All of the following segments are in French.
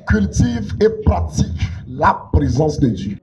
cultive et pratique la présence de Dieu.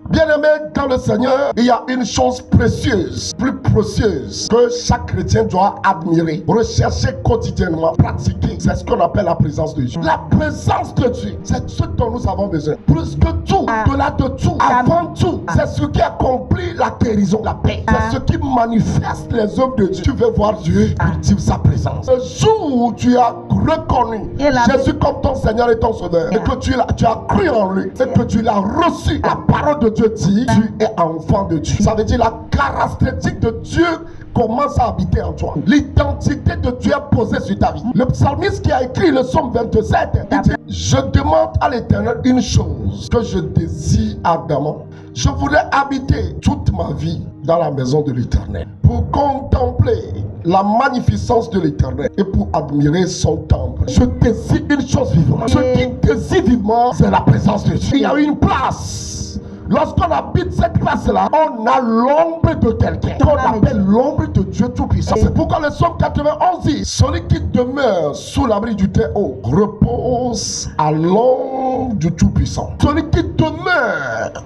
Bien-aimé dans le Seigneur, il y a une chose précieuse, plus précieuse, que chaque chrétien doit admirer, rechercher quotidiennement, pratiquer. C'est ce qu'on appelle la présence de Dieu. La présence de Dieu, c'est ce dont nous avons besoin. Plus que tout, au-delà de tout, avant tout, c'est ce qui accomplit la guérison, la paix. C'est ce qui manifeste les œuvres de Dieu. Tu veux voir Dieu, cultive sa présence. Le jour où tu as reconnu Jésus comme ton Seigneur et ton Sauveur, et que tu as cru en lui, et que tu l'as reçu, la parole de Dieu dit, tu es enfant de Dieu. Ça veut dire la caractéristique de Dieu commence à habiter en toi. L'identité de Dieu est posée sur ta vie. Le psalmiste qui a écrit le psaume 27, il dit, je demande à l'Éternel une chose que je désire ardemment. Je voudrais habiter toute ma vie dans la maison de l'Éternel pour contempler la magnificence de l'Éternel et pour admirer son temple. Je désire une chose vivement. Ce qui désire vivement, c'est la présence de Dieu. Il y a une place. Lorsqu'on habite cette place-là, on a l'ombre de quelqu'un qu'on appelle l'ombre de Dieu Tout-Puissant. C'est pourquoi le psaume 91 dit, celui qui demeure sous l'abri du Très-Haut repose à l'ombre du Tout-Puissant. Celui qui demeure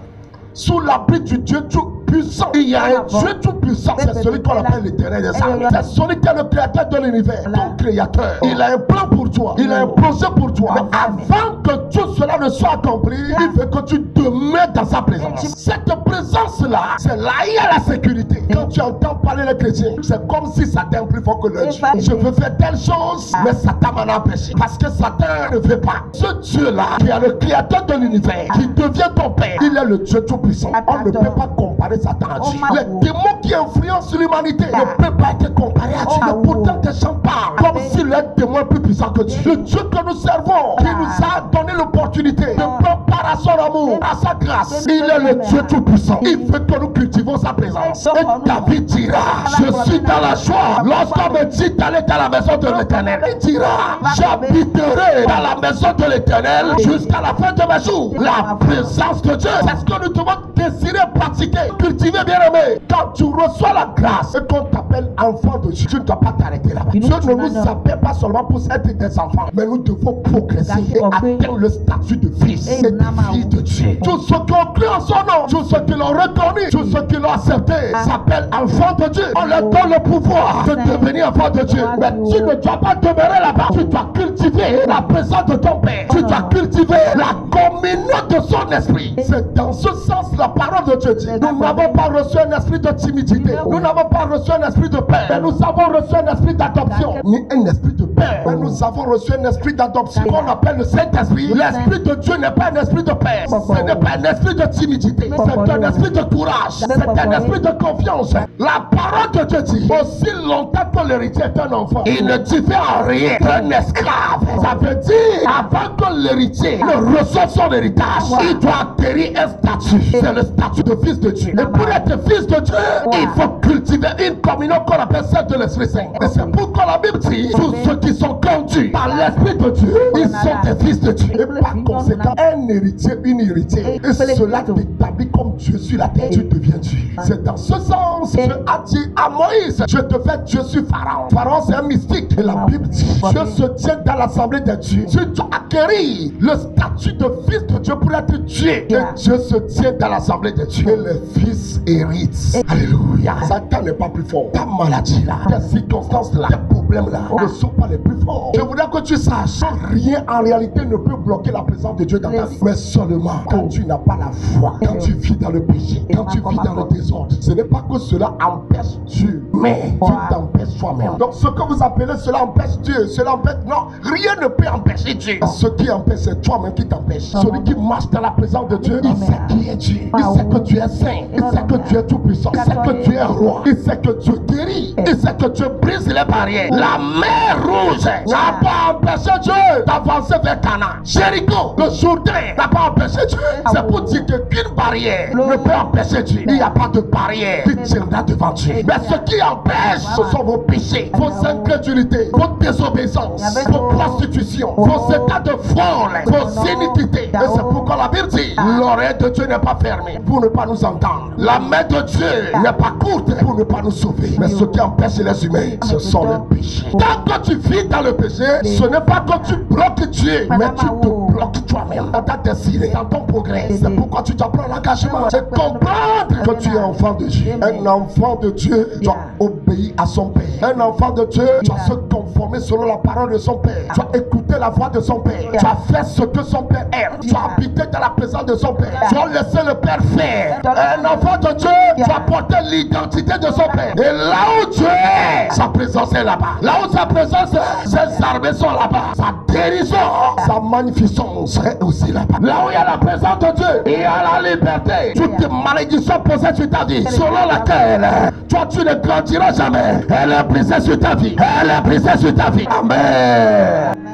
sous l'abri du Dieu Tout-Puissant. Il y a un Dieu Tout-Puissant, c'est celui qu'on appelle l'Éternel des armées. C'est celui qui est le créateur de l'univers, ton créateur. Il a un plan pour toi, il a un projet pour toi. Mais avant que tout cela ne soit accompli, il veut que tu demeures dans sa présence. Cette présence-là, c'est là il y a la sécurité. Quand tu entends parler les chrétiens, c'est comme si Satan est plus fort que le Dieu. Je veux faire telle chose, mais Satan m'en a empêché. Parce que Satan ne veut pas. Ce Dieu-là, qui est le créateur de l'univers, qui devient ton père, il est le Dieu Tout-Puissant. On ne peut pas comparer Satan à Dieu. Les démons qui influencent l'humanité ne peuvent pas être comparés à Dieu. Et pourtant, des gens parlent comme si le démon est plus puissant que Dieu. Le Dieu que nous servons, qui nous a donné l'opportunité de prendre part à son amour, à sa grâce, il est le Dieu Tout-Puissant. Il veut que nous cultivons sa présence. Et David dira, je suis dans la joie lorsqu'on me dit d'aller dans la maison de l'Éternel. Il dira, j'habiterai dans la maison de l'Éternel jusqu'à la fin de mes jours. La présence de Dieu, c'est ce que nous devons désirer, pratiquer, cultiver, bien aimé. Quand tu reçois la grâce et qu'on t'appelle enfant de Dieu, tu ne dois pas t'arrêter là-bas. Dieu ne nous appelle pas seulement pour être des enfants, mais nous devons progresser et atteindre le statut de fils et de fille de Dieu. Tous ceux qui ont cru en son nom, tous ceux qui l'ont reconnu, tous ceux qui l'ont accepté, s'appellent enfants de Dieu. On leur donne le pouvoir de devenir enfants de Dieu. Mais tu ne dois pas demeurer là-bas. Tu dois cultiver la présence de ton Père. Tu dois cultiver la communion de son esprit. C'est dans ce sens la parole de Dieu dit. Nous n'avons pas reçu un esprit de timidité. Nous n'avons pas reçu un esprit de peur. Mais nous avons reçu un esprit d'adoption. Ni un esprit de peur. Mais nous avons reçu un esprit d'adoption qu'on appelle le Saint-Esprit. L'esprit de Dieu n'est pas un esprit de peur. Ce n'est pas un esprit de timidité. C'est un esprit de courage. C'est un esprit de confiance. La parole de Dieu dit, aussi longtemps que l'héritier est un enfant, il ne diffère en rien d'un esclave. Ça veut dire, avant que l'héritier ne reçoive son héritage, il doit acquérir un statut. C'est le statut de fils de Dieu. Et pour être fils de Dieu, il faut cultiver une communion qu'on appelle celle de l'Esprit Saint. Et c'est pourquoi la Bible dit, tous ceux qui sont conduits par l'Esprit de Dieu, ils sont des fils de Dieu. Et par conséquent, un héritier, une héritière, et cela t'établit comme Dieu sur la terre. Tu deviens Dieu. C'est dans ce sens que Dieu a dit à Moïse, je te fais Dieu sur Pharaon. Pharaon, c'est un mystique. Et la Bible dit, Dieu se tient dans l'assemblée des dieux. Tu dois acquérir le statut de fils de Dieu pour être Dieu. Et Dieu se tient dans l'assemblée des dieux. Et les fils héritent. Alléluia. Satan n'est pas plus fort. Ta maladie là, tes circonstances là, tes problèmes là ne sont pas les plus forts. Je voudrais que tu saches, rien en réalité ne peut bloquer la présence de Dieu dans ta vie. Mais seulement quand tu n'as pas la foi, quand tu vis dans le péché, quand tu vis dans le désordre, ce n'est pas que cela empêche Dieu, mais tu t'empêches toi-même. Donc ce que vous appelez cela empêche Dieu, cela empêche, non, rien ne peut empêcher Dieu. Ce qui empêche, c'est toi-même qui t'empêche. Celui qui marche dans la présence de Dieu, il sait qui est Dieu. Il sait que tu es saint, il sait que tu es tout puissant, il sait que tu es roi, il sait que Dieu guérit, il sait que Dieu brise les barrières. La mer rouge n'a pas empêché Dieu d'avancer vers Canaan. Jéricho, le Jourdain n'a pas empêché Dieu. C'est pour dire qu'aucune barrière ne peut empêcher Dieu. Il n'y a pas de barrière qui tiendra devant Dieu. Mais ce qui empêche, ce sont vos péchés, vos incrédulités, vos désobéissances, vos prostitutions, vos états de folle, vos iniquités. Et c'est pourquoi la Bible dit, l'oreille de Dieu n'est pas fermée. fermée pour ne pas nous entendre. La main de Dieu n'est pas courte pour ne pas nous sauver. Mais ce qui empêche les humains, ce sont les péchés. Quand tu vis dans le péché, ce n'est pas que tu bloques Dieu, mais tu te bloques toi-même dans ta destinée, dans ton progrès. C'est pourquoi tu dois prendre l'engagement. C'est comprendre que tu es enfant de Dieu. Un enfant de Dieu doit obéir à son Père. Un enfant de Dieu doit se conformer selon la parole de son Père. Doit écouter la voix de son Père. Doit faire ce que son Père aime. Doit habiter dans la présence de son Père. Doit laisser le Père faire. Un enfant de Dieu doit porter l'identité de son Père. Et là où Dieu est, sa présence est là-bas. Là où sa présence est, ses armées sont là-bas. Sa guérison, sa magnificence est aussi là-bas. Là où il y a la présence de Dieu, il y a la liberté. Toutes les malédictions posées sur ta vie, selon laquelle toi tu ne grandiras jamais, elle est brisée sur ta vie. Elle est brisée sur ta vie. Amen.